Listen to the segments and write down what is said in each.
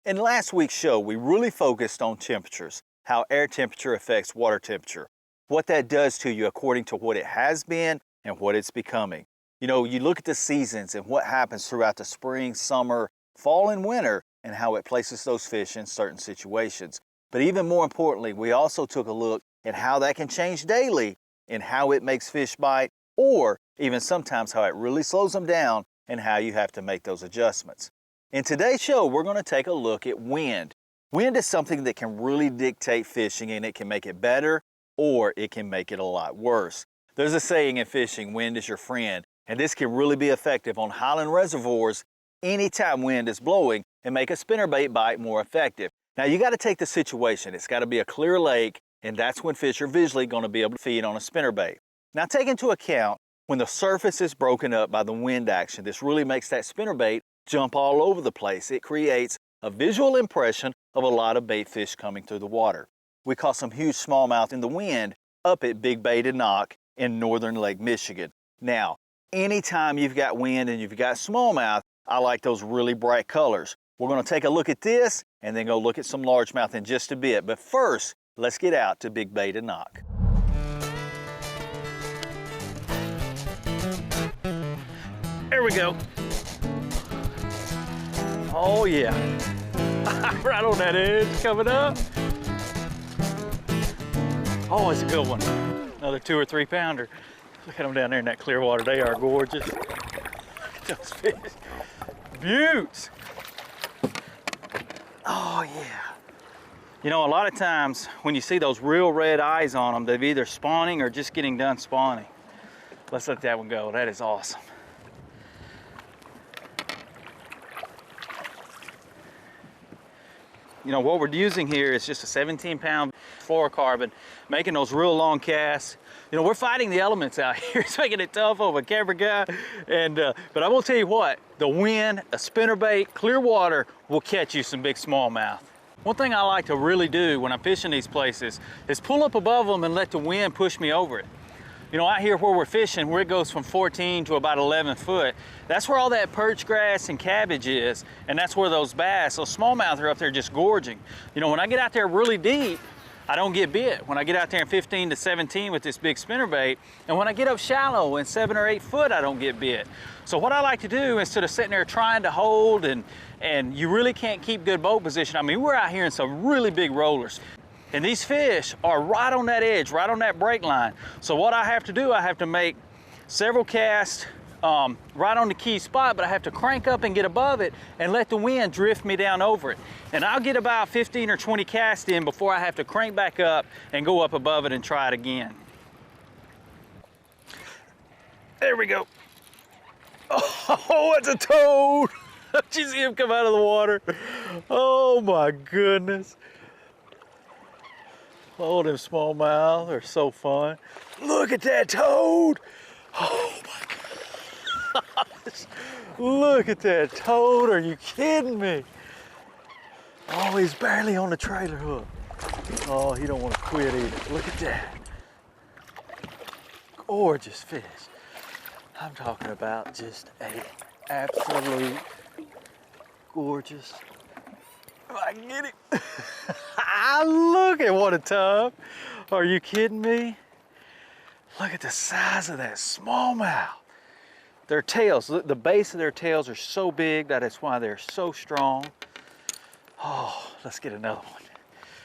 In last week's show, we really focused on temperatures, how air temperature affects water temperature, what that does to you according to what it has been and what it's becoming. You know, you look at the seasons and what happens throughout the spring, summer, fall, and winter, and how it places those fish in certain situations. But even more importantly, we also took a look at how that can change daily and how it makes fish bite, or even sometimes how it really slows them down and how you have to make those adjustments. In today's show, we're going to take a look at wind. Wind is something that can really dictate fishing, and it can make it better or it can make it a lot worse. There's a saying in fishing, wind is your friend, and this can really be effective on highland reservoirs anytime wind is blowing and make a spinnerbait bite more effective. Now you got to take the situation. It's got to be a clear lake, and that's when fish are visually going to be able to feed on a spinnerbait. Now take into account when the surface is broken up by the wind action. This really makes that spinnerbait jump all over the place. It creates a visual impression of a lot of bait fish coming through the water. We caught some huge smallmouth in the wind up at Big Bait and Knock in northern Lake Michigan. Now, anytime you've got wind and you've got smallmouth, I like those really bright colors. We're going to take a look at this and then go look at some largemouth in just a bit. But first, let's get out to Big Bait and Knock. There we go. Oh yeah, right on that edge coming up. Oh, it's a good one. Another 2 or 3 pounder. Look at them down there in that clear water. They are gorgeous. Those fish, beauts. Oh yeah. You know, a lot of times when you see those real red eyes on them, they're either spawning or just getting done spawning. Let's let that one go. That is awesome. You know, what we're using here is just a 17-pound fluorocarbon, making those real long casts. You know, we're fighting the elements out here. It's making it tough on a camera guy. But I'm gonna tell you what, the wind, a spinnerbait, clear water will catch you some big smallmouth. One thing I like to really do when I'm fishing these places is pull up above them and let the wind push me over it. You know, out here where we're fishing, where it goes from 14 to about 11 foot, that's where all that perch grass and cabbage is, and that's where those bass, those smallmouth are up there just gorging. You know, when I get out there really deep, I don't get bit. When I get out there in 15 to 17 with this big spinnerbait, and when I get up shallow in 7 or 8 foot, I don't get bit. So what I like to do, instead of sitting there trying to hold and you really can't keep good boat position, I mean, we're out here in some really big rollers. And these fish are right on that edge, right on that break line. So what I have to do, I have to make several casts right on the key spot, but I have to crank up and get above it and let the wind drift me down over it. And I'll get about 15 or 20 casts in before I have to crank back up and go up above it and try it again. There we go. Oh, it's a toad. Did you see him come out of the water? Oh my goodness. Oh, them smallmouth are so fun. Look at that toad. Oh my gosh. Look at that toad. Are you kidding me? Oh, he's barely on the trailer hook. Oh, he don't want to quit either. Look at that. Gorgeous fish. I'm talking about just a absolute gorgeous. If I can get it. Look at what a tub. Are you kidding me? Look at the size of that smallmouth. Their tails, the base of their tails are so big that is why they're so strong. Oh, let's get another one.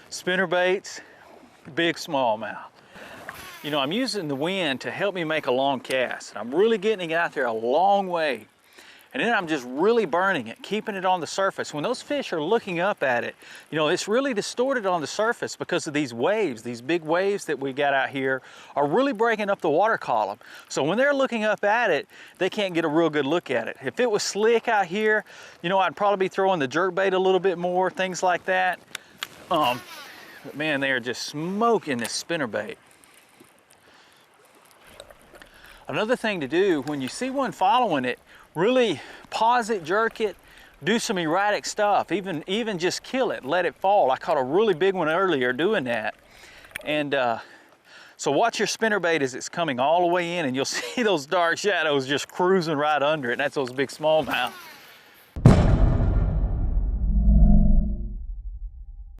Spinnerbaits, big smallmouth. You know, I'm using the wind to help me make a long cast. I'm really getting it out there a long way. And then I'm just really burning it, keeping it on the surface. When those fish are looking up at it, you know, it's really distorted on the surface because of these waves. These big waves that we got out here are really breaking up the water column. So when they're looking up at it, they can't get a real good look at it. If it was slick out here, you know, I'd probably be throwing the jerkbait a little bit more, things like that. But man, they are just smoking this spinnerbait. Another thing to do, when you see one following it, really pause it, jerk it, do some erratic stuff, even just kill it, let it fall. I caught a really big one earlier doing that. And so watch your spinnerbait as it's coming all the way in, and you'll see those dark shadows just cruising right under it, and that's those big smallmouth.